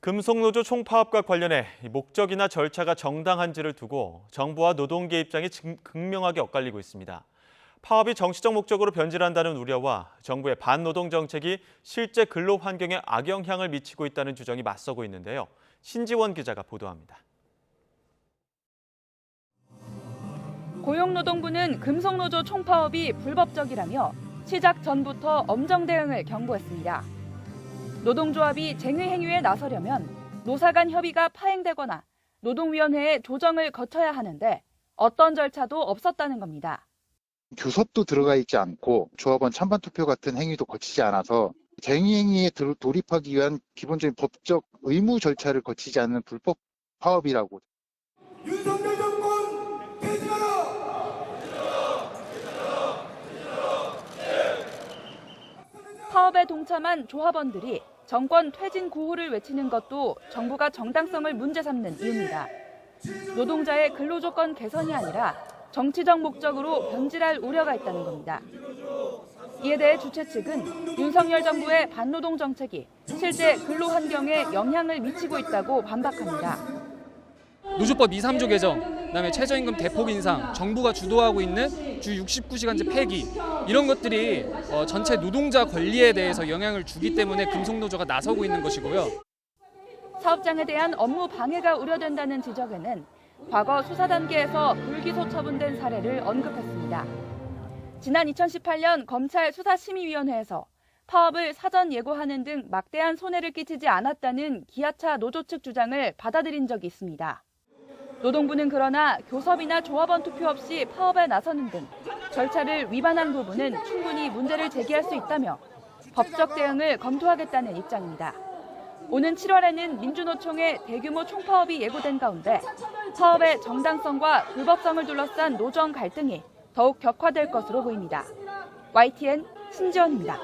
금속노조 총파업과 관련해 목적이나 절차가 정당한지를 두고 정부와 노동계 입장이 극명하게 엇갈리고 있습니다. 파업이 정치적 목적으로 변질한다는 우려와 정부의 반노동 정책이 실제 근로 환경에 악영향을 미치고 있다는 주장이 맞서고 있는데요. 신지원 기자가 보도합니다. 고용노동부는 금속노조 총파업이 불법적이라며 시작 전부터 엄정 대응을 경고했습니다. 노동조합이 쟁의 행위에 나서려면 노사 간 협의가 파행되거나 노동위원회의 조정을 거쳐야 하는데 어떤 절차도 없었다는 겁니다. 교섭도 들어가 있지 않고 조합원 찬반 투표 같은 행위도 거치지 않아서 쟁의 행위에 돌입하기 위한 기본적인 법적 의무 절차를 거치지 않는 불법 파업이라고. 윤석열 정권 퇴진하라! 파업에 동참한 조합원들이 정권 퇴진 구호를 외치는 것도 정부가 정당성을 문제 삼는 이유입니다. 노동자의 근로조건 개선이 아니라 정치적 목적으로 변질할 우려가 있다는 겁니다. 이에 대해 주최 측은 윤석열 정부의 반노동 정책이 실제 근로 환경에 영향을 미치고 있다고 반박합니다. 노조법 2, 3조 개정, 그다음에 최저임금 대폭 인상, 정부가 주도하고 있는 주 69시간제 폐기 이런 것들이 전체 노동자 권리에 대해서 영향을 주기 때문에 금속노조가 나서고 있는 것이고요. 사업장에 대한 업무 방해가 우려된다는 지적에는 과거 수사 단계에서 불기소 처분된 사례를 언급했습니다. 지난 2018년 검찰 수사심의위원회에서 파업을 사전 예고하는 등 막대한 손해를 끼치지 않았다는 기아차 노조 측 주장을 받아들인 적이 있습니다. 노동부는 그러나 교섭이나 조합원 투표 없이 파업에 나서는 등 절차를 위반한 부분은 충분히 문제를 제기할 수 있다며 법적 대응을 검토하겠다는 입장입니다. 오는 7월에는 민주노총의 대규모 총파업이 예고된 가운데 파업의 정당성과 불법성을 둘러싼 노정 갈등이 더욱 격화될 것으로 보입니다. YTN 신지원입니다.